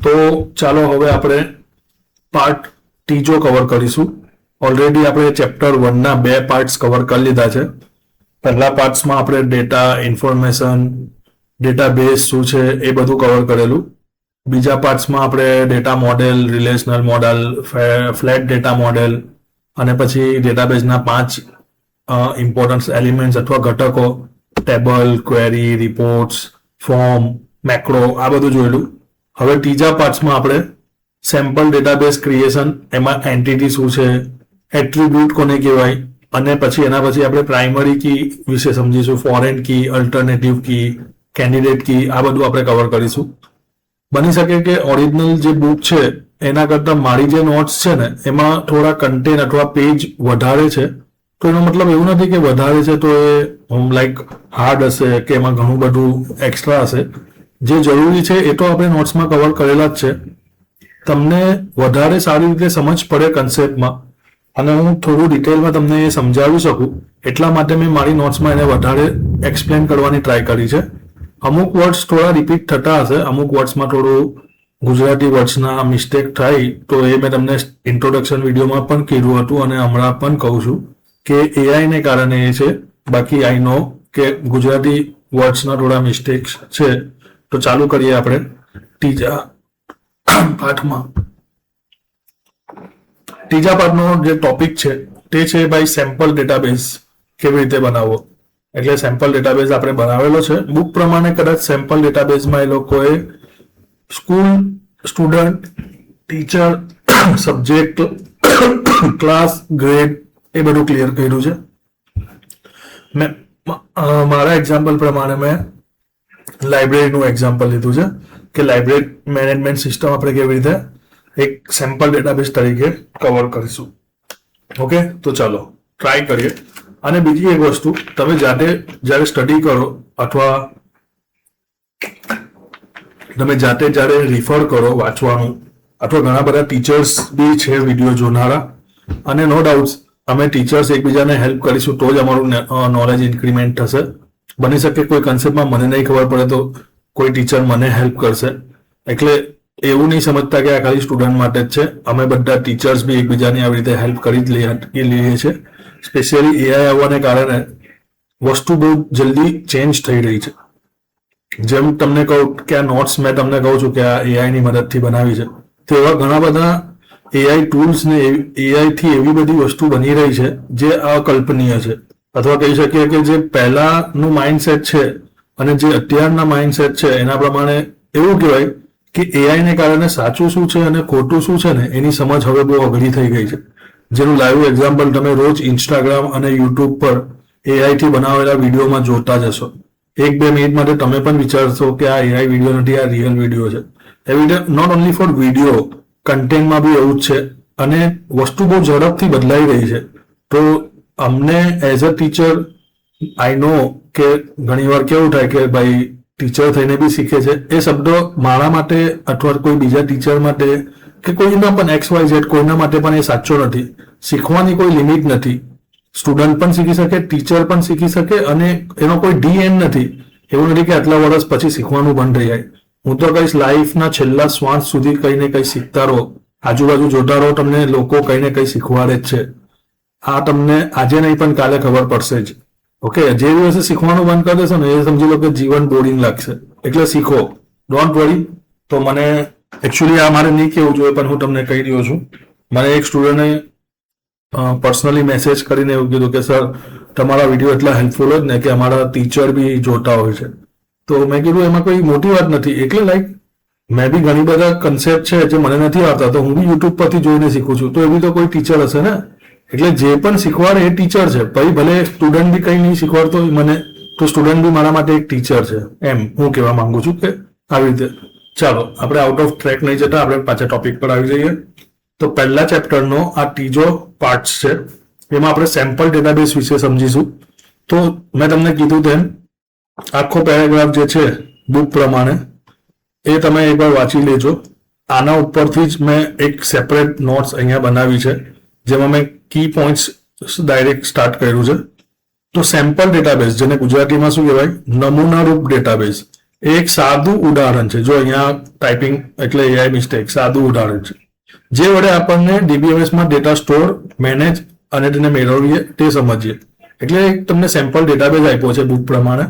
તો ચાલો હવે આપણે પાર્ટ ત્રીજો કવર કરીશું. ઓલરેડી આપણે ચેપ્ટર 1 ના 2 પાર્ટ્સ કવર કરી લીધા છે. પહેલા પાર્ટ્સમાં આપણે ડેટા, ઇન્ફોર્મેશન, ડેટાબેઝ શું છે એ બધું કવર કરેલું. બીજા પાર્ટ્સમાં આપણે data model, relational model, flat data model અને પછી ડેટાબેઝના 5 ઇમ્પોર્ટન્ટ એલિમેન્ટ્સ અથવા ઘટકો, table, query, reports, form, macro, આ બધું જોયેલું. હવે ત્રીજા પાર્ટ્સમાં આપણે સેમ્પલ ડેટાબેઝ ક્રિએશન, એમાં એન્ટિટી શું છે, એટ્રીબ્યુટ કોને કહેવાય, અને પછી એના પછી આપણે પ્રાઇમરી કી વિશે સમજીશું, ફોરેન કી, અલ્ટરનેટિવ કી, કેન્ડિડેટ કી, આ બધું આપણે કવર કરીશું. બની શકે કે ઓરિજિનલ જે બુક છે એના કરતાં મારી જે નોટ્સ છે ને એમાં થોડા કન્ટેન્ટ અથવા પેજ વધારે છે. તો એનો મતલબ એવું નથી કે વધારે છે તો એ લાઈક હાર્ડ હશે કે એમાં ઘણું બધું એક્સ્ટ્રા હશે. જે જરૂરી છે એ તો આપણે નોટ્સમાં કવર કરેલા જ છે. તમને વધારે સારી રીતે સમજ પડે કન્સેપ્ટમાં અને હું થોડું ડિટેલમાં તમને એ સમજાવી શકું એટલા માટે મેં મારી નોટ્સમાં એને વધારે એક્સપ્લેન કરવાની ટ્રાય કરી છે. અમુક વર્ડ્સ થોડા રિપીટ થતા હશે, અમુક વર્ડ્સમાં થોડું ગુજરાતી વર્ડ્સના મિસ્ટેક થાય તો એ મેં તમને ઇન્ટ્રોડક્શન વિડીયોમાં પણ કીધું હતું અને હમણાં પણ કહું છું કે એઆઈને કારણે એ છે. બાકી આઈ નો કે ગુજરાતી વર્ડ્સના થોડા મિસ્ટેક્સ છે. તો ચાલુ કરીએ આપણે ત્રીજા પાઠમાં. ત્રીજા પાઠનો જે ટોપિક છે તે છે ભાઈ સેમ્પલ ડેટાબેઝ કેવી રીતે બનાવવો. એટલે સેમ્પલ ડેટાબેઝ આપણે બનાવેલો છે. બુક પ્રમાણે કદાચ સેમ્પલ ડેટાબેઝમાં એ લોકોએ school, student, teacher, subject, class, grade એ બધું ક્લિયર કર્યું છે. મેં મારા એક્ઝામ્પલ પ્રમાણે મેં લાઇબ્રેરીનું એક્ઝામ્પલ લીધું છે કે લાઇબ્રેરી મેનેજમેન્ટ સિસ્ટમ આપણે કેવી રીતે એક સેમ્પલ ડેટાબેઝ તરીકે કવર કરીશું. ઓકે, તો ચાલો ટ્રાય કરીએ. અને બીજી એક વસ્તુ, તમે જાતે જ્યારે સ્ટડી કરો અથવા તમે જાતે જ્યારે રિફર કરો વાંચવાનું, અથવા ઘણા બધા ટીચર્સ બી છે વિડીયો જોનારા, અને નો ડાઉટ્સ અમે ટીચર્સ એકબીજાને હેલ્પ કરીશું તો જ અમારું નોલેજ ઇન્ક્રીમેન્ટ થશે. બની શકે કોઈ કન્સેપ્ટમાં મને નહીં ખબર પડે તો કોઈ ટીચર મને હેલ્પ કરશે. એટલે એવું નહીં સમજતા કે આ ખાલી સ્ટુડન્ટ માટે જ છે. અમે બધા ટીચર્સ બી એકબીજાની આવી રીતે હેલ્પ કરી જ લઈએ છીએ. સ્પેશિયલી એઆઈ આવવાને કારણે વસ્તુ બહુ જલ્દી ચેન્જ થઈ રહી છે. જેમ તમને કહું કે આ નોટ્સ મેં તમને કહું છું કે આ એઆઈની મદદથી બનાવી છે, તો એવા ઘણા બધા એઆઈ ટૂલ્સ ને એઆઈથી એવી બધી વસ્તુ બની રહી છે જે અકલ્પનીય છે. અથવા કહી શકીએ કે જે પહેલાનું માઇન્ડસેટ છે અને જે અત્યારના માઇન્ડસેટ છે એના પ્રમાણે એવું કહેવાય કે એઆઈને કારણે સાચું શું છે અને ખોટું શું છે ને એની સમજ હવે બહુ અઘરી થઈ ગઈ છે. જેનું લાઈવ એક્ઝામ્પલ તમે રોજ ઇન્સ્ટાગ્રામ અને યુટ્યુબ પર એઆઈથી બનાવેલા વિડીયોમાં જોતા જ હશો. 1-2 મિનિટ માટે તમે પણ વિચારશો કે આ એઆઈ વિડીયો નથી, આ રિયલ વિડીયો છે. એવી રીતે નોટ ઓનલી ફોર વિડીયો, કન્ટેન્ટમાં બી એવું જ છે. અને વસ્તુ બહુ ઝડપથી બદલાઈ રહી છે. તો અમને એઝ અ ટીચર આઈ નો કે ઘણીવાર કેવું થાય કે ભાઈ ટીચર થઈને બી શીખે છે, એ શબ્દો મારા માટે અથવા કોઈ બીજા ટીચર માટે કે કોઈના પણ XYZ કોઈના માટે પણ એ સાચો નથી. શીખવાની કોઈ લિમિટ નથી. સ્ટુડન્ટ પણ શીખી શકે, ટીચર પણ શીખી શકે, અને એનો કોઈ ડી-એન્ડ નથી. એવું નથી કે આટલા વર્ષ પછી શીખવાનું બંધ થઈ જાય. હું તો કહીશ લાઈફના છેલ્લા શ્વાસ સુધી કંઈ ને કંઈ શીખતા રહો. આજુબાજુ જોતા રહો, તમને લોકો કંઈ ને કંઈ શીખવાડે જ છે. આ તમને આજે નહીં પણ કાલે ખબર પડશે જ. ઓકે, જે દિવસે શીખવાનું બંધ કરી દેશો ને એ સમજી લો કે જીવન બોરિંગ લાગશે. એટલે શીખો, ડોન્ટ વરી. તો મને એકચ્યુઅલી આ મારે નહીં કહેવું જોઈએ પણ હું તમને કહી રહ્યો છું. મને એક સ્ટુડન્ટે પર્સનલી મેસેજ કરીને એવું કીધું કે સર તમારા વિડીયો એટલા હેલ્પફુલ જ ને કે અમારા ટીચર બી જોતા હોય છે. તો મેં કીધું એમાં કોઈ મોટી વાત નથી. એટલે લાઈક મેં બી ઘણી બધા કન્સેપ્ટ છે જે મને નથી આવતા તો હું બી યુટ્યુબ પરથી જોઈને શીખું છું. તો એવી તો કોઈ ટીચર હશે ને. એટલે જે પણ શીખવાડે એ ટીચર છે. પછી ભલે સ્ટુડન્ટ બી કંઈ નહીં શીખવાડતો મને, તો સ્ટુડન્ટ બી મારા માટે એક ટીચર છે. એમ હું કહેવા માંગુ છું કે આવી રીતે. ચાલો આપણે આઉટ ઓફ ટ્રેક નહીં જતા, આપણે પાછા ટોપિક પર આવી જઈએ. તો પહેલા ચેપ્ટરનો આ ત્રીજો પાર્ટ છે. એમાં આપણે સેમ્પલ ડેટાબેઝ વિશે સમજીશું. તો મેં તમને કીધું તેમ આખો પેરેગ્રાફ જે છે બુક પ્રમાણે એ તમે એકવાર વાંચી લેજો. આના ઉપરથી જ મેં એક સેપરેટ નોટ્સ અહીંયા બનાવી છે જેમાં મેં કી પોઈન્ટ્સ ડાયરેક્ટ સ્ટાર્ટ કર્યું છે. તો સેમ્પલ ડેટાબેઝ, જેને ગુજરાતીમાં શું કહેવાય, નમૂનારૂપ ડેટાબેઝ, એ એક સાદું ઉદાહરણ છે. જો અહીંયા ટાઈપિંગ એટલે AI મિસ્ટેક, સાદું ઉદાહરણ છે જે વડે આપણને DBMS માં ડેટા સ્ટોર, મેનેજ અને તેને મેળવીએ તે સમજીએ. એટલે તમને સેમ્પલ ડેટાબેઝ આપ્યો છે બુક પ્રમાણે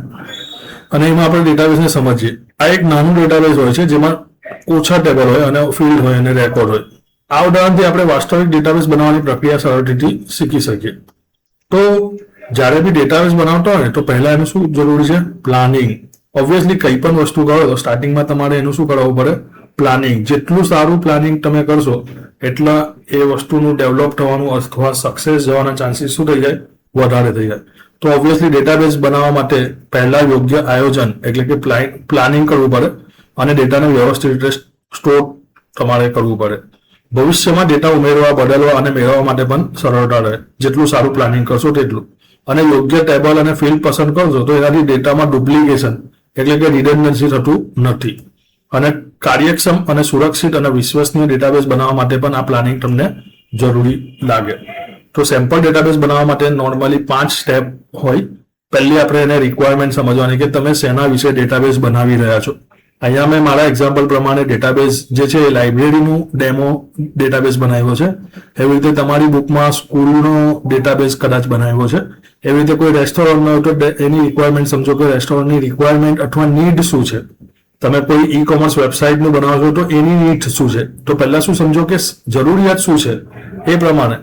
અને એમાં આપણે ડેટાબેઝને સમજીએ. આ એક નાનું ડેટાબેઝ હોય છે જેમાં ઓછા ટેબલ હોય અને ફિલ્ડ હોય અને રેકોર્ડ હોય. આ ઉદાહરણથી આપણે વાસ્તવિક ડેટાબેઝ બનાવવાની પ્રક્રિયા સરળતાથી શીખી શકીએ. તો જ્યારે બી ડેટાબેઝ બનાવતા હોય તો પહેલા એનું શું જરૂરી છે? પ્લાનિંગ. ઓબ્વિયસલી કંઈ પણ વસ્તુ કરો તો સ્ટાર્ટિંગમાં તમારે એનું શું કરવું પડે? પ્લાનિંગ. જેટલું સારું પ્લાનિંગ તમે કરશો એટલા એ વસ્તુનું ડેવલપ થવાનું અથવા સક્સેસ જવાના ચાન્સીસ શું થઈ જાય? વધારે થઈ જાય. તો ઓબ્વિયસલી ડેટાબેઝ બનાવવા માટે પહેલા યોગ્ય આયોજન એટલે કે પ્લાનિંગ કરવું પડે અને ડેટાને વ્યવસ્થિત રીતે સ્ટોર તમારે કરવું પડે. ભવિષ્યમાં ડેટા ઉમેરવા, બદલવા અને મેળવવા માટે પણ સરળતા રહે. જેટલું સારું પ્લાનિંગ કરશો તેટલું. અને યોગ્ય ટેબલ અને ફિલ્ડ પસંદ કરશો તો એનાથી ડેટામાં ડુપ્લિકેશન એટલે કે રિડન્ડન્સી થતું નથી. અને કાર્યક્ષમ અને સુરક્ષિત અને વિશ્વસનીય ડેટાબેઝ બનાવવા માટે પણ આ પ્લાનિંગ તમને જરૂરી લાગે. તો સેમ્પલ ડેટાબેઝ બનાવવા માટે નોર્મલી 5 સ્ટેપ હોય. પહેલી આપણે એને રિક્વાયરમેન્ટ સમજવાની કે તમે શેના વિશે ડેટાબેઝ બનાવી રહ્યા છો. અહીંયા મેં મારા એક્ઝામ્પલ પ્રમાણે ડેટાબેઝ જે છે એ લાઇબ્રેરીનું ડેમો ડેટાબેઝ બનાવ્યો છે. એવી રીતે તમારી બુકમાં સ્કૂલનો ડેટાબેઝ કદાચ બનાવ્યો છે. એવી રીતે કોઈ રેસ્ટોરન્ટનો હોય તો એની રિક્વાયરમેન્ટ સમજો કે રેસ્ટોરન્ટની રિક્વાયરમેન્ટ અથવા નીડ શું છે. તમે કોઈ ઈ-કોમર્સ વેબસાઇટનું બનાવો છો તો એની નીડ શું છે. તો પહેલા શું સમજો કે જરૂરિયાત શું છે એ પ્રમાણે.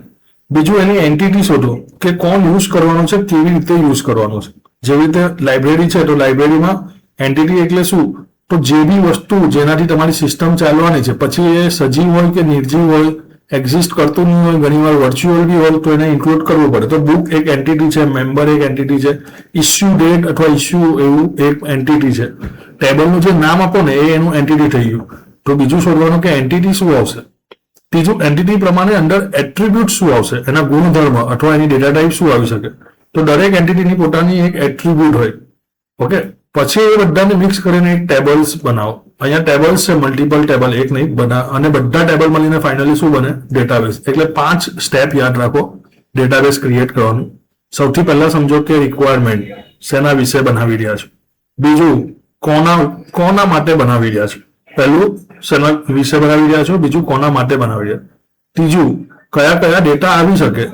બીજું એની એન્ટિટી શોધો કે કોણ યુઝ કરવાનું છે, કેવી રીતે યુઝ કરવાનું છે. જેવી રીતે લાઇબ્રેરી છે તો લાઇબ્રેરીમાં એન્ટિટી એટલે શું? તો જે બી વસ્તુ જેનાથી તમારી સિસ્ટમ ચાલવાની છે, પછી એ સજીવ હોય કે નિર્જીવ હોય, એક્ઝિસ્ટ કરતું નહીં હોય, ઘણીવાર વર્ચ્યુઅલ બી હોય, તો એને ઇન્ક્લુડ કરવું પડે. તો બુક એક એન્ટિટી છે, મેમ્બર એક એન્ટિટી છે, ઇસ્યુ ડેટ અથવા ઇસ્યુ એવું એક એન્ટિટી છે. ટેબલનું જે નામ આપો ને એ એનું એન્ટિટી થઈ ગયું. તો બીજું શોધવાનું કે એન્ટિટી શું આવશે. ત્રીજું એન્ટિટી પ્રમાણે અંદર એટ્રીબ્યુટ શું આવશે, એના ગુણધર્મ અથવા એની ડેટા ટાઈપ શું આવી શકે. તો દરેક એન્ટિટીની પોતાની એક એટ્રીબ્યુટ હોય. ઓકે, પછી એ બધાને મિક્સ કરીને એક ટેબલ્સ બનાવો. અહીંયા ટેબલ્સ છે, મલ્ટિપલ ટેબલ, એક નહીં બધા, અને બધા ટેબલ મળીને ફાઇનલી શું બને? ડેટાબેઝ. એટલે 5 સ્ટેપ યાદ રાખો ડેટાબેઝ ક્રિએટ કરવાનું. સૌથી પહેલા સમજો કે રિક્વાયરમેન્ટ, શેના વિશે બનાવી રહ્યા છો. બીજું કોના માટે બનાવી રહ્યા છો. પહેલું શેના વિશે બનાવી રહ્યા છો, બીજું કોના માટે બનાવી રહ્યા. ત્રીજું કયા કયા ડેટા આવી શકે.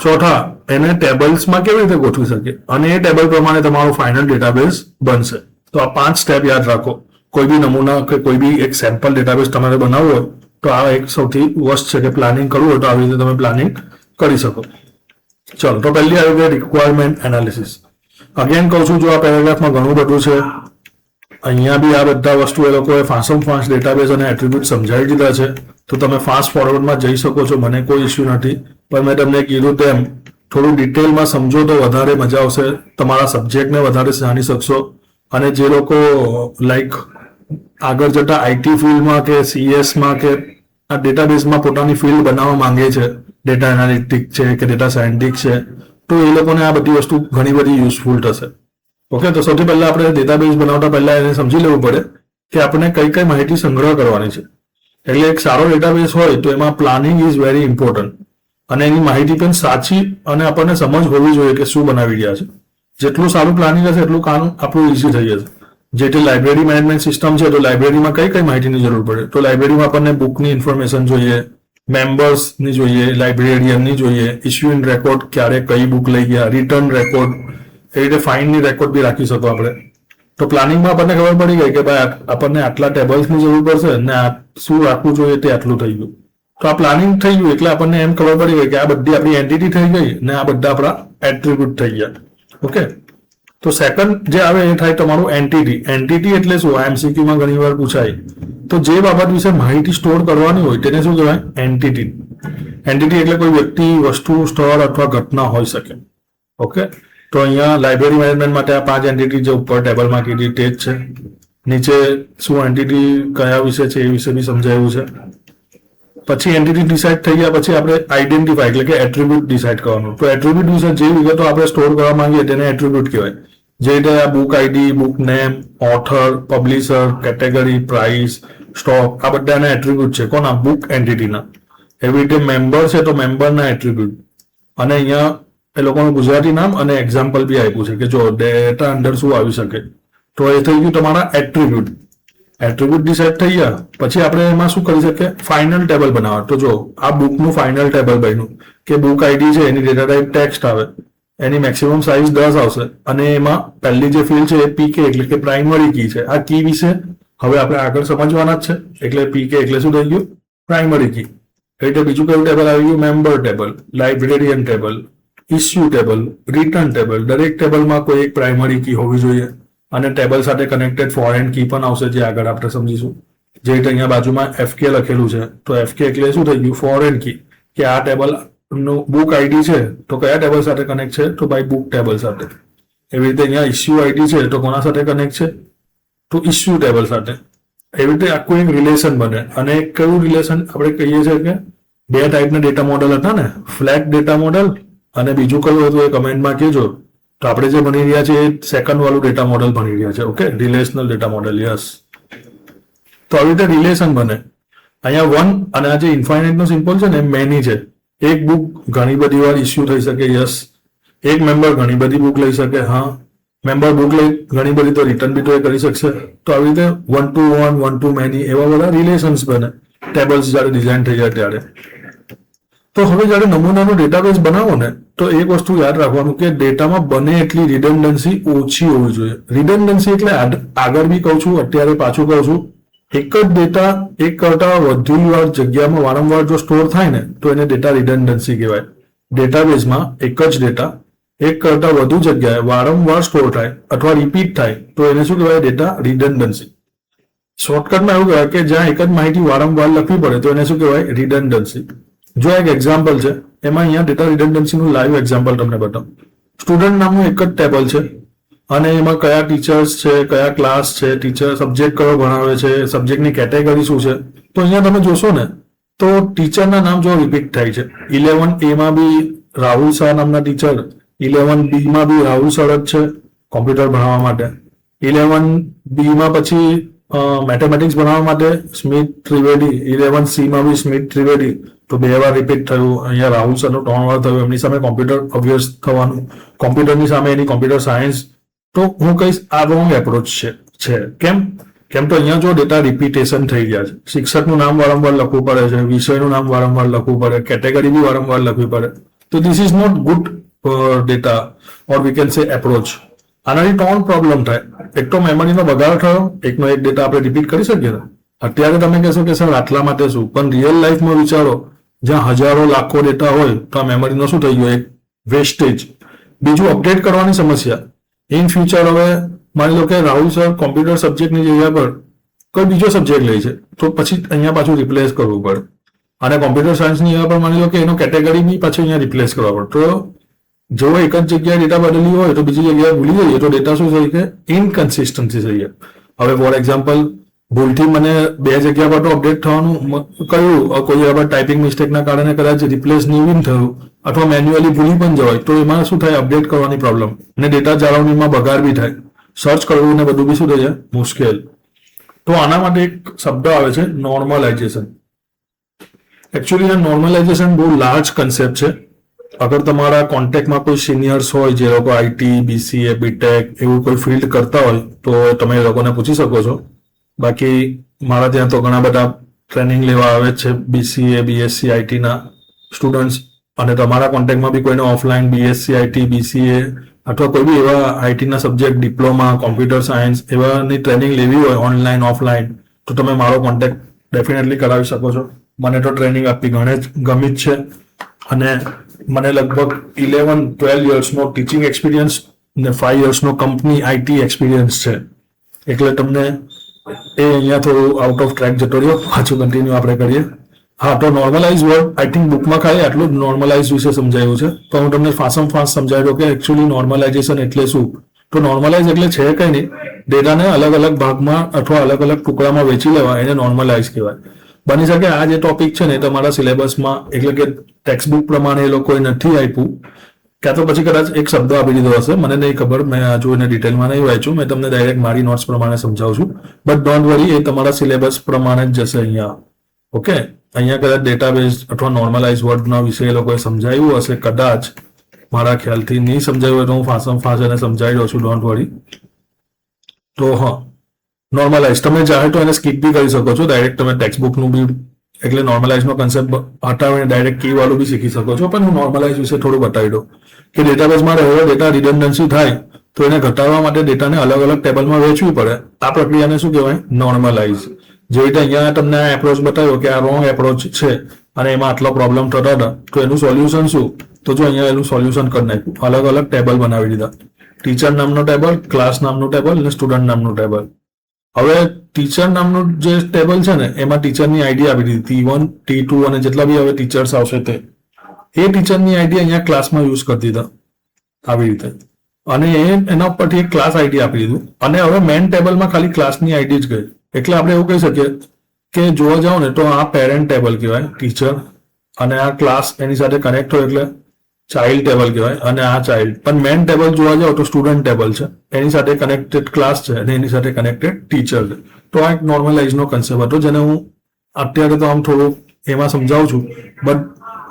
ચોથા એને ટેબલ્સમાં કેવી રીતે ગોઠવી શકે અને એ ટેબલ પ્રમાણે તમારો ફાઇનલ ડેટાબેઝ બનશે. તો આ 5 સ્ટેપ યાદ રાખો. કોઈ બી નમૂના કે કોઈ બી એક સેમ્પલ ડેટાબેઝ તમારે બનાવવું હોય તો આ એક સૌથી વર્સ્ટ છે કે પ્લાનિંગ કરવું હોય તો આવી રીતે તમે પ્લાનિંગ કરી શકો. ચલો, તો પહેલી આવી ગઈ રિક્વાયરમેન્ટ એનાલિસિસ. અગેન કહું છું, જો આ પેરેગ્રાફમાં ઘણું બધું છે. અહીંયા બી આ બધા વસ્તુ એ લોકોએ ફાસ્ટ ડેટાબેઝ અને એટ્રીબ્યુટ સમજાવી દીધા છે. તો તમે ફાસ્ટ ફોરવર્ડમાં જઈ શકો છો, મને કોઈ ઇસ્યુ નથી. પણ મેં તમને કીધું તેમ થોડું ડિટેલમાં સમજો તો વધારે મજા આવશે. તમારા સબ્જેક્ટને વધારે જાણી શકશો. અને જે લોકો લાઈક આગળ જતા આઈટી ફિલ્ડમાં કે CS-માં કે આ ડેટાબેઝમાં પોતાની ફિલ્ડ બનાવવા માંગે છે, ડેટા એનાલિટિક છે કે ડેટા સાયન્ટિસ્ટ છે, તો એ લોકોને આ બધી વસ્તુ ઘણી બધી યુઝફુલ થશે. ઓકે, તો સૌથી પહેલા આપણે ડેટાબેઝ બનાવતા પહેલા એને સમજી લેવું પડે કે આપણે કઈ માહિતી સંગ્રહ કરવાની છે. એટલે એક સારો ડેટાબેઝ હોય તો એમાં પ્લાનિંગ ઇઝ વેરી ઇમ્પોર્ટન્ટ. અને એની માહિતી પણ સાચી અને આપણને સમજ હોવી જોઈએ કે શું બનાવી રહ્યા છે. જેટલું સારું પ્લાનિંગ હશે એટલું કામ આપણું ઇઝી થઈ જશે. જે તે લાઇબ્રેરી મેનેજમેન્ટ સિસ્ટમ છે તો લાઇબ્રેરીમાં કઈ માહિતીની જરૂર પડે. તો લાઇબ્રેરીમાં આપણને બુકની ઇન્ફોર્મેશન જોઈએ, મેમ્બર્સની જોઈએ, લાઇબ્રેરિયનની જોઈએ, ઇસ્યુ ઇન રેકોર્ડ, ક્યારે કઈ બુક લઈ ગયા, રિટર્ન રેકોર્ડ, એ રીતે ફાઇનની રેકોર્ડ બી રાખી શકો આપણે. તો પ્લાનિંગમાં આપણને ખબર પડી ગઈ કે ભાઈ આપણને આટલા ટેબલ્સની જરૂર પડશે ને આ શું રાખવું જોઈએ તે આટલું થઈ ગયું. તો આ પ્લાનિંગ થઈ ગયું એટલે આપણને એમ ખબર પડી ગઈ કે આ બધી આપણી એન્ટિટી થઈ ગઈ ને આ બધા આપણા એટ્રીબ્યુટ થઈ ગયા. ઓકે, તો સેકન્ડ જે આવે એ થાય તમારું એન્ટિટી. એન્ટિટી એટલે શું? MCQ-માં ઘણી વાર પૂછાય. તો જે બાબત વિશે માહિતી સ્ટોર કરવાની હોય તેને શું કહેવાય? એન્ટિટી. એન્ટિટી એટલે કોઈ વ્યક્તિ, વસ્તુ, સ્થળ અથવા ઘટના હોઈ શકે. ઓકે, તો અહીંયા લાઇબ્રેરી મેનેજમેન્ટ માટે આ 5 એન્ટિટી જે ઉપર ટેબલમાં કીધી તે જ છે. નીચે શું એન્ટિટી કયા વિશે છે એ વિશે બી સમજાયું છે. પછી એન્ટિટી ડિસાઇડ થઈ ગયા પછી આપણે આઈડેન્ટિફાઈ એટલે કે એટ્રીબ્યુટ ડિસાઇડ કરવાનું. તો એટ્રીબ્યુટ વિશે જે વિગતો આપણે સ્ટોર કરવા માંગીએ તેને એટ્રીબ્યુટ કહેવાય. જે રીતે આ book ID, book name, author, publisher, category, price, stock, આ બધાના એટ્રીબ્યુટ છે. કોના? બુક એન્ટિટીના. એવી રીતે મેમ્બર છે તો મેમ્બરના એટ્રીબ્યુટ. અને અહીંયા એ લોકોનું ગુજરાતી નામ અને એક્ઝામ્પલ બી આપ્યું છે કે જો ડેટા અંદર શું આવી શકે. તો એ થઈ ગયું તમારા એટ્રીબ્યુટ. એટ્રીબ્યુટ ડિસાઇડ થઈ ગયા પછી આપણે એમાં શું કરી શકીએ, ફાઇનલ ટેબલ બનાવવા. તો જો આ બુકનું ફાઇનલ ટેબલ બન્યું કે બુક આઈડી છે એની ડેટા ટાઈપ ટેક્સ્ટ આવે, એની મેક્સિમમ સાઇઝ 10 આવશે અને એમાં પહેલી જે ફિલ્ડ છે એ પીકે એટલે કે પ્રાઇમરી કી છે. આ કી વિશે હવે આપણે આગળ સમજવાના જ છે. એટલે પીકે એટલે શું થઈ ગયું, પ્રાઇમરી કી. એટલે બીજું કયું ટેબલ આવી ગયું, member table, librarian table, issue table, return table. દરેક ટેબલમાં કોઈ એક પ્રાઇમરી કી હોવી જોઈએ અને ટેબલ સાથે કનેક્ટેડ ફોરેન કી પણ આવશે, જે આગળ આપણે સમજીશું. જે રીતે અહીંયા બાજુમાં એફકે લખેલું છે, તો એફકે એટલે શું થઈ ગયું, ફોરેન કી. કે આ ટેબલ નું બુક આઈડી છે તો કયા ટેબલ સાથે કનેક્ટ છે, તો ભાઈ બુક ટેબલ સાથે. એવી રીતે અહીંયા ઇસ્યુ આઈડી છે તો કોના સાથે કનેક્ટ છે, તો ઇસ્યુ ટેબલ સાથે. એવી રીતે આખું એક રિલેશન બને. અને કયું રિલેશન આપણે કહીએ છીએ કે બે ટાઈપના ડેટા મોડલ હતા ને, ફ્લેટ ડેટા મોડલ અને બીજું કયું હતું એ કમેન્ટમાં કહેજો. તો આપણે જે ભણી રહ્યા છીએ એ સેકન્ડ વાળું ડેટા મોડલ ભણી રહ્યા છે. Okay, relational data model. Yes. તો આવી રીતે રિલેશન બને. અહીંયા વન અને આ જે ઇન્ફાઇનાઇટ નો સિમ્પલ છે ને એ મેની છે. એક બુક ઘણી બધી વાર ઇસ્યુ થઈ શકે. યસ. એક મેમ્બર ઘણી બધી બુક લઈ શકે. હા. મેમ્બર બુક લઈ ઘણી બધી તો રિટર્ન બી તો એ કરી શકશે. તો આવી રીતે 1 to 1, 1 to many એવા બધા રિલેશન્સ બને ટેબલ્સ જ્યારે ડિઝાઇન થઈ જાય ત્યારે. તો હવે જ્યારે નમૂનાનો ડેટાબેઝ બનાવો ને તો એક વસ્તુ યાદ રાખવાનું કે ડેટામાં બને એટલી રિડન્ડન્સી ઓછી હોવી જોઈએ. રિડન્ડન્સી એટલે આગળ બી કહું છું, અત્યારે પાછું કહું છું, એક જ ડેટા એક કરતા વધુ વાર જગ્યામાં વારંવાર જો સ્ટોર થાય ને તો એને ડેટા રિડન્ડન્સી કહેવાય. ડેટાબેઝમાં એક જ ડેટા એક કરતા વધુ જગ્યાએ વારંવાર સ્ટોર થાય અથવા રિપીટ થાય તો એને શું કહેવાય, ડેટા રિડન્ડન્સી. શોર્ટકટમાં એવું કહેવાય કે જ્યાં એક જ માહિતી વારંવાર લખવી પડે તો એને શું કહેવાય, રિડન્ડન્સી. જો એક એક્ઝામ્પલ છે, એમાં અહીંયા ડેટા રિડન્ડન્સીનું લાઈવ એક્ઝામ્પલ તમને બતાવું. સ્ટુડન્ટ નામનું એક જ ટેબલ છે અને એમાં કયા ટીચર્સ છે, કયા ક્લાસ છે, ટીચર સબ્જેક્ટ કયો ભણાવે છે, સબ્જેક્ટની કેટેગરી શું છે. તો અહીંયા તમે જોશો ને તો ટીચરના નામ જો રિપીટ થાય છે. 11A માં બી રાહુલ શાહ નામના ટીચર, 11B માં બી રાહુલ સર જ છે કોમ્પ્યુટર ભણાવવા માટે, 11B માં પછી મેથેમેટિક્સ ભણાવવા માટે સ્મિત ત્રિવેદી, 11C માં બી સ્મિત ત્રિવેદી. તો 2 વાર રિપીટ થયું. અહીંયા રાહુલ સરનું 3 વાર થયું. એમની સામે કોમ્પ્યુટર ઓબ્વિયસ થવાનું, કોમ્પ્યુટરની સામે એની કોમ્પ્યુટર સાયન્સ. તો હું કહીશ આ રોંગ એપ્રોચ છે. કેમ તો અહીંયા જો ડેટા રિપીટેશન થઈ ગયા છે. શિક્ષકનું નામ વારંવાર લખવું પડે છે, વિષયનું નામ વારંવાર લખવું પડે, કેટેગરી બી વારંવાર લખવી પડે. તો this is not good data or we can say approach. આનાથી 3 પ્રોબ્લેમ થાય. એક તો મેમરીનો બગાડ થયો, એકનો એક ડેટા આપણે રિપીટ કરી શકીએ ને. અત્યારે તમે કહેશો કે સર આટલા માટે શું, પણ રિયલ લાઈફમાં વિચારો જ્યાં હજારો લાખો ડેટા હોય તો આ મેમરીનો શું થઈ ગયો, એક વેસ્ટેજ. બીજું અપડેટ કરવાની સમસ્યા. ઇન ફ્યુચર હવે માની લો કે રાહુલ સર કોમ્પ્યુટર સબ્જેક્ટની જગ્યા પર કોઈ બીજો સબ્જેક્ટ લે છે તો પછી અહીંયા પાછું રિપ્લેસ કરવું પડે. અને કોમ્પ્યુટર સાયન્સની જગ્યા પર માની લો કે એનો કેટેગરી બી પાછું અહીંયા રિપ્લેસ કરવા પડે. તો જો એક જ જગ્યાએ ડેટા બદલી હોય તો બીજી જગ્યાએ ભૂલી જઈએ તો ડેટા શું થઈ કે ઇનકન્સિસ્ટન્સી થઈ જાય. હવે ફોર એક્ઝામ્પલ ભૂલથી મને 2 જગ્યા પર તો અપડેટ થવાનું કહ્યું, કોઈ હવે ટાઈપિંગ મિસ્ટેકના કારણે કદાચ રિપ્લેસ નહીં થયું અથવા મેન્યુઅલી ભૂલી પણ જવાય તો એમાં શું થાય, અપડેટ કરવાની પ્રોબ્લેમ અને ડેટા જાળવણીમાં બગાડ બી થાય, સર્ચ કરવું ને બધું બી શું થઈ જાય, મુશ્કેલ. તો આના માટે એક શબ્દ આવે છે નોર્મલાઇઝેશન. એકચ્યુઅલી આ નોર્મલાઇઝેશન બહુ લાર્જ કન્સેપ્ટ છે. અગર તમારા કોન્ટેક્ટમાં કોઈ સિનિયર્સ હોય જે લોકો આઈટી, બીસીએ, બીટેક એવું કોઈ ફિલ્ડ કરતા હોય તો તમે એ લોકોને પૂછી શકો છો. બાકી મારા ત્યાં તો ઘણા બધા ટ્રેનિંગ લેવા આવે છે બીસીએ, બીએસસી આઈટીના સ્ટુડન્ટ્સ. અને તમારા કોન્ટેક્ટમાં બી કોઈને ઓફલાઈન બીએસસી આઈટી, બીસીએ અથવા કોઈ બી એવા આઈટીના સબ્જેક્ટ, ડિપ્લોમા, કોમ્પ્યુટર સાયન્સ એવાની ટ્રેનિંગ લેવી હોય ઓનલાઈન, ઓફલાઈન, તો તમે મારો કોન્ટેક્ટ ડેફિનેટલી કરાવી શકો છો. મને તો ટ્રેનિંગ આપવી ગમી જ છે અને મને લગભગ 11-12 યર્સનો ટીચિંગ એક્સપિરિયન્સ ને 5 યર્સનો કંપની આઈટી એક્સપિરિયન્સ છે. એટલે તમને એ અહીંયા થોડું આઉટ ઓફ ટ્રેક જતો રહ્યો, પાછું કન્ટિન્યુ આપણે કરીએ. હા, તો નોર્મલાઇઝ વર્ડ આઈ થિંક બુકમાં ખાલી આટલું જ નોર્મલાઇઝ વિશે સમજાયું છે. તો હું તમને ફાસ્ટ સમજાવ્યો કે એકચ્યુઅલી નોર્મલાઇઝેશન એટલે શું. તો નોર્મલાઇઝ એટલે છે કંઈ નહીં, ડેટાને અલગ અલગ ભાગમાં અથવા અલગ અલગ ટુકડામાં વેચી લેવા, એને નોર્મલાઇઝ કહેવાય. બની શકે આ જે ટોપિક છે ને તમારા સિલેબસમાં એટલે કે ટેક્સ્ટ બુક પ્રમાણે એ લોકોએ નથી આપ્યું, ક્યાં તો પછી કદાચ એક શબ્દ આપી દીધો હશે, મને નહીં ખબર, મેં હજુ એને ડિટેલમાં નહીં વાંચ્યું. મેં તમને ડાયરેક્ટ મારી નોટ્સ પ્રમાણે સમજાવું છું. બટ ડોન્ટ વરી, એ તમારા સિલેબસ પ્રમાણે જ જશે અહીંયા. ઓકે, અહીંયા કદાચ ડેટાબેઝ અથવા નોર્મલાઇઝ વર્ડના વિશે એ લોકોએ સમજાવ્યું હશે, કદાચ મારા ખ્યાલથી નહીં સમજાવ્યું હોય તો હું ફાસ્ટ એને સમજાવી દઉં છું, ડોન્ટ વરી. તો હા, નોર્મલાઇઝ તમે ચાહે તો એને સ્કીપ બી કરી શકો છો, ડાયરેક્ટ તમે ટેક્સ્ટ બુકનું બી એટલે નોર્મલાઇઝનો કન્સેપ્ટ હટાવીને ડાયરેક્ટ કી વાળું બી શીખી શકો છો. પણ હું નોર્મલાઇઝ વિશે થોડું બતાવી દઉં કે ડેટાબેઝમાં રહેલો ડેટા રિડન્ડન્સી થાય તો એને ઘટાડવા માટે ડેટાને અલગ અલગ ટેબલમાં વહેંચવી પડે. આ પ્રક્રિયાને શું કહેવાય? નોર્મલાઇઝ. જેવી રીતે અહીંયા તમને આ એપ્રોચ બતાવ્યો કે આ રોંગ એપ્રોચ છે અને એમાં આટલો પ્રોબ્લેમ થતા હતા, તો એનું સોલ્યુશન શું? તો જો અહીંયા એનું સોલ્યુશન કરી નાખ્યું, અલગ અલગ ટેબલ બનાવી દીધા. ટીચર નામનો ટેબલ, ક્લાસ નામનું ટેબલ અને સ્ટુડન્ટ નામનું ટેબલ. હવે ટીચર નામનું જે ટેબલ છે ને એમાં ટીચરની આઈડી આપી દીધી, T1, T2 અને જેટલા બી હવે ટીચર્સ આવશે તે એ ટીચરની આઈડી અહીંયા ક્લાસમાં યુઝ કરી દીધા આવી રીતે, અને એના પરથી એક ક્લાસ આઈડી આપી દીધું. અને હવે મેઇન ટેબલમાં ખાલી ક્લાસની આઈડી જ ગઈ. એટલે આપણે એવું કહી શકીએ કે જોવા જાઓ ને તો આ પેરેન્ટ ટેબલ કહેવાય ટીચર, અને આ ક્લાસ એની સાથે કનેક્ટ હોય એટલે ચાઇલ્ડ ટેબલ કહેવાય, અને આ ચાઇલ્ડ. પણ મેઇન ટેબલ જોવા જાઓ તો સ્ટુડન્ટ ટેબલ છે, એની સાથે કનેક્ટેડ ક્લાસ છે અને એની સાથે કનેક્ટેડ ટીચર છે. તો આ એક નોર્મલાઇઝનો કન્સેપ્ટ હતો, જેને હું અત્યારે તો આમ થોડું એમાં સમજાવું છું. બટ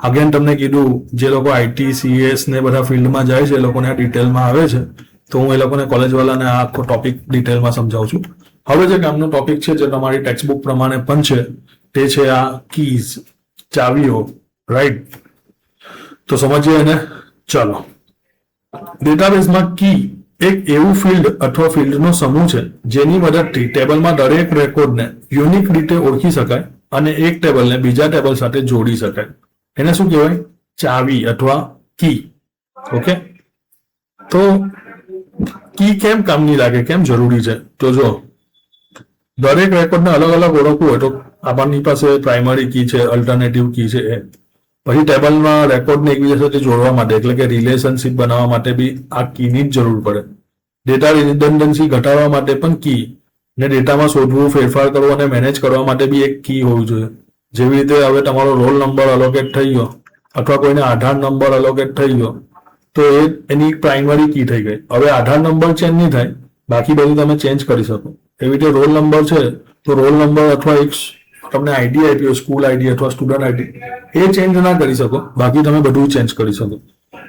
અગેન તમને કીધું, જે લોકો આઈટી, CS ને બધા ફિલ્ડમાં જાય છે એ લોકોને આ ડિટેલમાં આવે છે, તો હું એ લોકોને કોલેજવાળાને આ આખો ટોપિક ડિટેલમાં સમજાવું છું. હવે જે કામનો ટોપિક છે જે તમારી ટેક્સ્ટ બુક પ્રમાણે પણ છે તે છે આ કીઝ, ચાવીઓ, રાઈટ? તો સમજીએ એને. ચાલો, ડેટાબેઝમાં કી એક એવું ફિલ્ડ અથવા ફિલ્ડનો સમૂહ છે જેની મદદથી ટેબલમાં દરેક રેકોર્ડને યુનિક રીતે ઓળખી શકાય અને એક ટેબલને બીજા ટેબલ સાથે જોડી શકાય. એને શું કહેવાય? ચાવી અથવા કી. ઓકે, તો કી કેમ કામની લાગે, કેમ જરૂરી છે? તો જો દરેક રેકોર્ડને અલગ અલગ ઓળખવું હોય તો આપણી પાસે પ્રાઇમરી કી છે, અલ્ટરનેટિવ કી છે. પછી ટેબલમાં રેકોર્ડને એકબીજા સાથે જોડવા માટે એટલે કે રિલેશનશિપ બનાવવા માટે બી આ કીની જ જરૂર પડે. ડેટા રિડન્ડન્સી ઘટાડવા માટે પણ કી, ને ડેટામાં શોધવું, ફેરફાર કરવો અને મેનેજ કરવા માટે બી એક કી હોવું જોઈએ. જેવી રીતે હવે તમારો રોલ નંબર અલોકેટ થઈ ગયો અથવા કોઈને આધાર નંબર અલોકેટ થઈ ગયો તો એ એની પ્રાઇમરી કી થઈ ગઈ. હવે આધાર નંબર ચેન્જ નહીં થાય, બાકી બધું તમે ચેન્જ કરી શકો. એવી રીતે રોલ નંબર છે તો રોલ નંબર અથવા એક તમને આઈડી આપ્યો, સ્કૂલ આઈડી અથવા સ્ટુડન્ટ આઈડી, એ ચેન્જ ના કરી શકો, બાકી તમે બધું ચેન્જ કરી શકો.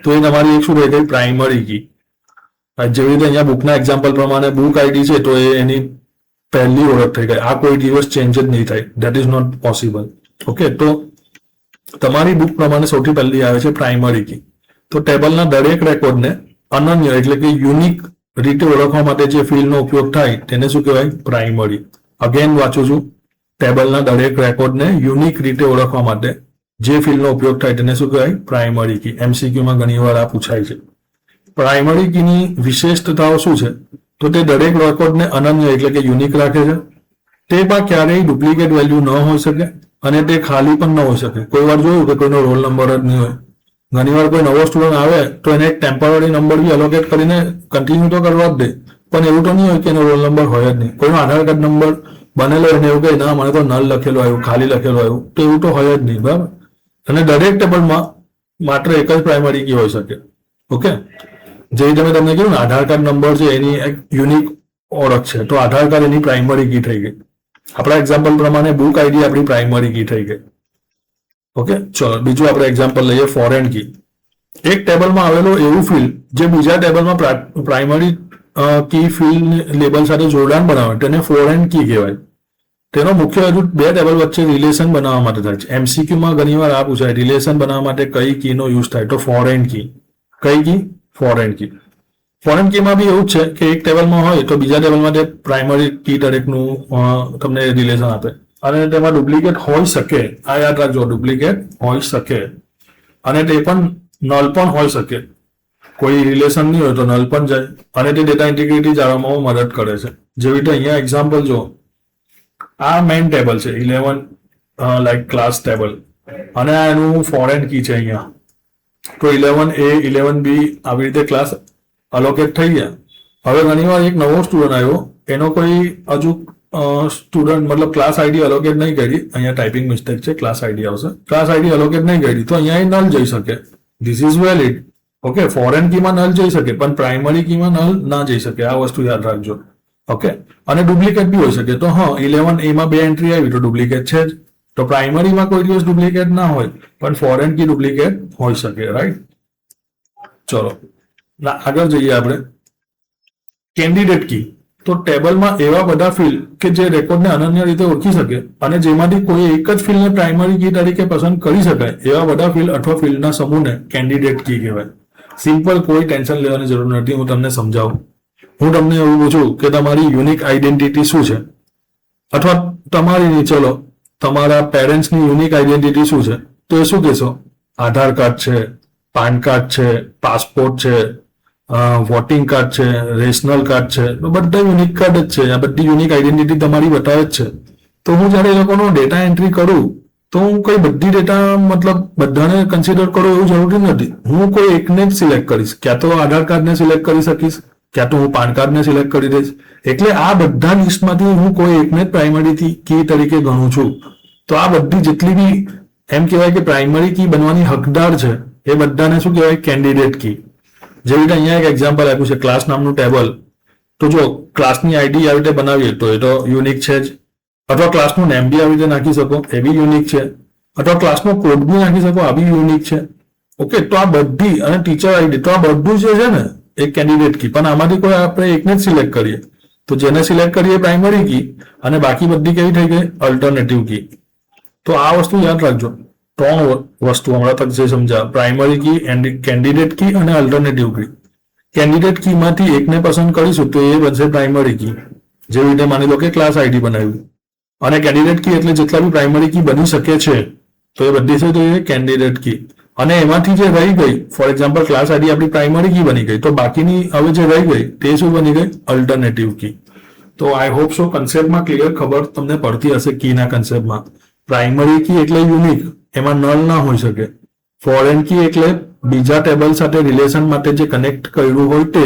તો એ તમારી એક શું રહી ગઈ? Primary key. જેવી રીતે અહીંયા બુકના એક્ઝામ્પલ પ્રમાણે બુક આઈડી છે તો એ એની પહેલી ઓળખ થઈ ગઈ. આ કોઈ દિવસ ચેન્જ જ નહીં થાય, that is not possible. Okay, તો તમારી બુક પ્રમાણે સૌથી પહેલી આવે છે પ્રાઇમરી કી. તો ટેબલના દરેક રેકોર્ડને અનન્ય એટલે કે યુનિક રીતે ઓળખવા માટે જે ફિલ્ડનો ઉપયોગ થાય તેને શું કહેવાય? પ્રાઇમરી. અગેન વાંચું છું, ટેબલના દરેક રેકોર્ડને યુનિક રીતે ઓળખવા માટે જે ફિલ્ડનો ઉપયોગ થાય તેને શું કહેવાય? Primary key. MCQમાં ઘણી વાર આ પૂછાય છે. પ્રાઇમરી કીની વિશેષતાઓ શું છે? તો તે દરેક રેકોર્ડને અનન્ય એટલે કે યુનિક રાખે છે. તેમાં ક્યારેય ડુપ્લિકેટ વેલ્યુ ન હોઈ શકે અને તે ખાલી પણ ન હોઈ શકે. કોઈ વાર જોયું કે કોઈનો રોલ નંબર જ નહીં હોય. ઘણીવાર કોઈ નવો સ્ટુડન્ટ આવે તો એને એક ટેમ્પરરી નંબર બી એલોકેટ કરીને કન્ટિન્યુ તો કરવા જ દે, પણ એવું તો નહીં હોય કે એનો રોલ નંબર હોય જ નહીં. કોઈનો આધાર કાર્ડ નંબર બનેલો એને એવું કહે ના મને તો નલ લખેલો આવ્યું, ખાલી લખેલો આવ્યું, તો એવું તો હોય જ નહીં, બરાબર? અને દરેક ટેબલમાં માત્ર એક જ પ્રાઇમરી કી હોઈ શકે. ઓકે, જે તમે તમને કહ્યું ને આધાર કાર્ડ નંબર છે એની એક યુનિક ઓળખ છે, તો આધાર કાર્ડ એની પ્રાઇમરી કી થઈ ગઈ. આપણા એક્ઝામ્પલ પ્રમાણે બુક આઈડી આપણી પ્રાઇમરી કી થઈ ગઈ. ઓકે, ચલો બીજું આપણે એક્ઝામ્પલ લઈએ, ફોરેન કી. એક ટેબલમાં આવેલો એવું ફિલ્ડ જે બીજા ટેબલમાં પ્રાઇમરી કી ફિલ્ડ લેબલ સાથે જોડાણ બનાવે તેને ફોરેન કી કહેવાય. તેનો મુખ્ય હેતુ બે ટેબલ વચ્ચે રિલેશન બનાવવા માટે થાય છે. MCQમાં ઘણીવાર આ પૂછાય, રિલેશન બનાવવા માટે કઈ કીનો યુઝ થાય? તો ફોરેન કી. કઈ કી? Foreign key. ફોરેન કીમાં બી એવું જ છે કે એક ટેબલમાં હોય તો બીજા ટેબલમાં તે પ્રાઇમરી કી દરેકનું તમને રિલેશન આપે, અને તેમાં ડુપ્લિકેટ હોઈ શકે. આ યાદ રાખજો, ડુપ્લિકેટ હોઈ શકે અને તે પણ નલ પણ હોઈ શકે. કોઈ રિલેશન નહીં હોય તો નલ પણ જાય, અને તે ડેટા ઇન્ટિગ્રિટી જાળવવામાં મદદ કરે છે. જેવી રીતે અહીંયા એક્ઝામ્પલ જો, આ મેઇન ટેબલ છે 11 લાઈક ક્લાસ ટેબલ, અને આ એનું ફોરેન કી છે અહીંયા. તો 11A 11B આવી રીતે ક્લાસ અલોકેટ થઈ ગયા. હવે ઘણીવાર એક નવો સ્ટુડન્ટ આવ્યો, એનો કોઈ હજુ સ્ટુડન્ટ મતલબ ક્લાસ આઈડી અલોકેટ નહીં કરી, અહીંયા ટાઈપિંગ મિસ્ટેક છે, ક્લાસ આઈડી આવશે, ક્લાસ આઈડી અલોકેટ નહીં કરી તો અહીંયા નલ જઈ શકે. This is valid. Okay, foreign કીમાં નલ જઈ શકે પણ પ્રાઇમરી કીમાં નલ ના જઈ શકે, આ વસ્તુ યાદ રાખજો. ઓકે, અને ડુપ્લિકેટ બી હોઈ શકે. તો હા, 11A માં 2 એન્ટ્રી આવી તો ડુપ્લિકેટ છે જ. તો પ્રાઇમરીમાં કોઈ દિવસ ડુપ્લિકેટ ના હોય પણ ફોરેન કી ડુપ્લિકેટ હોઈ શકે, રાઈટ? ચલો આગળ જઈએ આપણે. કેન્ડિડેટ કી. તો ટેબલમાં એવા બધા ફિલ્ડ કે જે રેકોર્ડને અનન્ય રીતે ઓળખી શકે અને જેમાંથી કોઈ એક જ ફિલ્ડને પ્રાઇમરી કી તરીકે પસંદ કરી શકાય એવા બધા ફિલ્ડ અથવા ફિલ્ડના સમૂહને કેન્ડિડેટ કી કહેવાય. સિમ્પલ, કોઈ ટેન્શન લેવાની જરૂર નથી. હું તમને સમજાવું. હું તમને એવું પૂછું કે તમારી યુનિક આઈડેન્ટિટી શું છે, અથવા તમારી નહીં, ચલો તમારા પેરેન્ટ્સની યુનિક આઈડેન્ટિટી શું છે, તો એ શું કહેશો? આધાર કાર્ડ છે, પાન કાર્ડ છે, પાસપોર્ટ છે, વોટિંગ કાર્ડ છે, રેશનલ કાર્ડ છે, તો બધા યુનિક કાર્ડ જ છે. આ બધી યુનિક આઈડેન્ટિટી તમારી બતાવે જ છે. તો હું જ્યારે એ લોકોનો ડેટા એન્ટ્રી કરું તો હું કઈ બધી ડેટા મતલબ બધાને કન્સિડર કરું એવું જરૂરી નથી. હું કોઈ એકને જ સિલેક્ટ કરીશ. ક્યાં તો આધાર કાર્ડને સિલેક્ટ કરી શકીશ, ક્યાં તો હું પાન કાર્ડને સિલેક્ટ કરી દઈશ. એટલે આ બધા લિસ્ટમાંથી હું કોઈ એકને જ પ્રાઇમરી કી તરીકે ગણું છું. તો આ બધી જેટલી બી એમ કહેવાય કે પ્રાઇમરી કી બનવાની હકદાર છે એ બધાને શું કહેવાય? કેન્ડિડેટ કી. જેવી રીતે અહીંયા એક એક્ઝામ્પલ આપ્યું છે, ક્લાસ નામનું ટેબલ. તો જો ક્લાસની આઈડી આવી રીતે બનાવીએ તો એ તો યુનિક છે જ, અથવા ક્લાસનું નેમ બી આવી રીતે નાખી શકો, એ બી યુનિક છે, અથવા ક્લાસનો કોડ બી નાખી શકો, આ બી યુનિક છે. ઓકે, તો આ બધી, અને ટીચર આઈડી, તો આ બધું જે છે ને એક કેન્ડિડેટ કી. પણ આમાંથી કોઈ આપણે એકને જ સિલેક્ટ કરીએ તો જેને સિલેક્ટ કરીએ પ્રાઇમરી કી, અને બાકી બધી કેવી થઈ ગઈ? અલ્ટરનેટિવ કી. તો આ વસ્તુ યાદ રાખજો. 3 વસ્તુ હમણાં તક જે સમજા: પ્રાઇમરી કી, કેન્ડિડેટ કી અને અલ્ટરનેટિવ કી. કેન્ડિડેટ કી માંથી એકને પસંદ કરીશું તો એ બનશે પ્રાઇમરી કી. જેવી રીતે માની લો કે ક્લાસ આઈડી બનાવ્યું, અને કેન્ડિડેટ કી એટલે જેટલા બી પ્રાઇમરી કી બની શકે છે તો એ બધી છે તો એ કેન્ડિડેટ કી. અને એમાંથી જે રહી ગઈ, ફોર એક્ઝામ્પલ ક્લાસ આઈડી આપણી પ્રાઇમરી કી બની ગઈ, તો બાકીની હવે જે રહી ગઈ તે શું બની ગઈ? અલ્ટરનેટિવ કી. તો આઈ હોપ સો કન્સેપ્ટમાં ક્લિયર ખબર તમને પડતી હશે કીના કન્સેપ્ટમાં. પ્રાઇમરી કી એટલે યુનિક, એમાં નલ ના હોઈ શકે. ફોરેન કી એટલે બીજા ટેબલ સાથે રિલેશન માટે જે કનેક્ટ કર્યું હોય તે,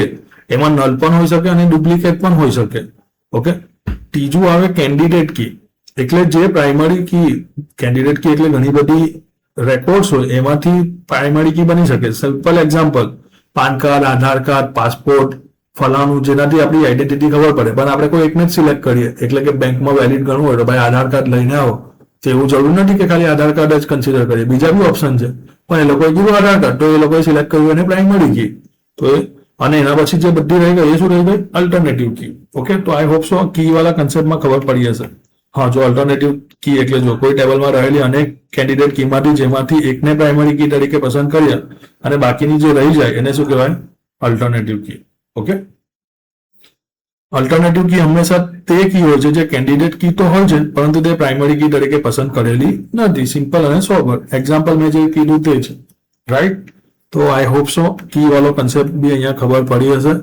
એમાં નલ પણ હોઈ શકે અને ડુપ્લિકેટ પણ હોઈ શકે. ઓકે, ત્રીજું આવે કેન્ડિડેટ કી. એટલે જે પ્રાઇમરી કી, કેન્ડિડેટ કી એટલે ઘણી બધી રેકોર્ડ્સ હોય એમાંથી પ્રાઇમરી કી બની શકે. સિમ્પલ એક્ઝામ્પલ: પાન કાર્ડ, આધાર કાર્ડ, પાસપોર્ટ, ફલાણું, જેનાથી આપણી આઈડેન્ટિટી ખબર પડે. પણ આપણે કોઈ એકને જ સિલેક્ટ કરીએ, એટલે કે બેંકમાં વેલિડ ગણવું હોય તો ભાઈ આધાર કાર્ડ લઈને આવો, તો એવું જરૂર નથી કે ખાલી આધાર કાર્ડ જ કન્સિડર કરીએ, બીજા બી ઓપ્શન છે. પણ એ લોકોએ કીધું આધાર કાર્ડ, તો એ લોકોએ સિલેક્ટ કર્યું એને પ્રાઇમરી કી. તો અને એના પછી જે બધી રહી ગઈ એ શું રહી ગઈ? અલ્ટરનેટિવ કી. ઓકે, તો આઈ હોપ સો કી વાળા કન્સેપ્ટમાં ખબર પડી હશે. હા, જો અલ્ટરનેટિવ કી એટલે જો કોઈ ટેબલમાં રહેલી અનેક કેન્ડિડેટ કીમાંથી જેમાંથી એકને પ્રાઇમરી કી તરીકે પસંદ કરીએ અને બાકીની જે રહી જાય એને શું કહેવાય? અલ્ટરનેટિવ કી. ઓકે, અલ્ટરનેટિવ કી હંમેશા તે કી હોય છે જે કેન્ડિડેટ કી તો હોય છે પરંતુ તે પ્રાઇમરી કી તરીકે પસંદ કરેલી નથી. સિમ્પલ અને સોબર. એક્ઝામ્પલ મેં જે કીધું તે છે, રાઈટ? તો આઈ હોપ સો કી વાળો કન્સેપ્ટ બી અહીંયા ખબર પડી હશે.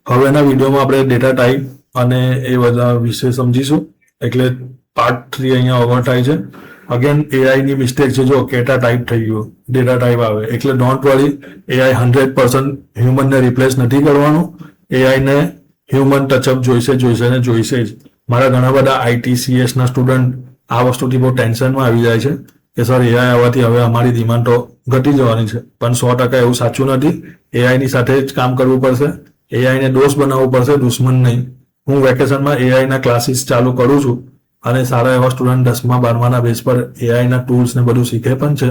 હવેના વિડીયોમાં આપણે ડેટા ટાઈપ અને એ બધા વિશે સમજીશું. એટલે પાર્ટ 3 અહીંયા ઓવર થાય છે. અગેન એઆઈ ની મિસ્ટેક છે. જો કેટા ટાઈપ થઈ ગયું, ડેટા ટાઈપ આવે, એટલે ડોન્ટ વરી. એઆઈ 100% હ્યુમનને રિપ્લેસ નથી કરવાનું. એઆઈ ને હ્યુમન ટચઅપ જોઈશે ને જોઈશે જ. મારા ઘણા બધા ITCS ના સ્ટુડન્ટ આ વસ્તુથી બહુ ટેન્શનમાં આવી જાય છે કે સર એઆઈ આવવાથી હવે અમારી ડિમાન્ડ તો ઘટી જવાની છે. પણ 100% એવું સાચું નથી. એઆઈ ની સાથે જ કામ કરવું પડશે. એઆઈ ને દોસ્ત બનાવવું પડશે, દુશ્મન નહીં. હું વેકેશનમાં એઆઈ ના ક્લાસીસ ચાલુ કરું છું અને સારા એવા સ્ટુડન્ટ 10મા 12માના બેઝ પર એઆઈ ના ટૂલ્સ ને બધું શીખે પણ છે.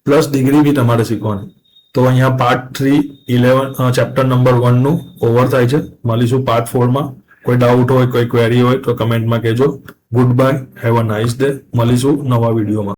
પ્લસ ડિગ્રી બી તમારે શીખવાની. તો અહીંયા પાર્ટ 3 11 ચેપ્ટર નંબર 1 નું ઓવર થાય છે. મળીશું પાર્ટ 4 માં. કોઈ ડાઉટ હોય, કોઈ ક્વેરી હોય તો કમેન્ટમાં કહેજો. Good bye, have a nice day. મળીશું નવા વિડીયોમાં.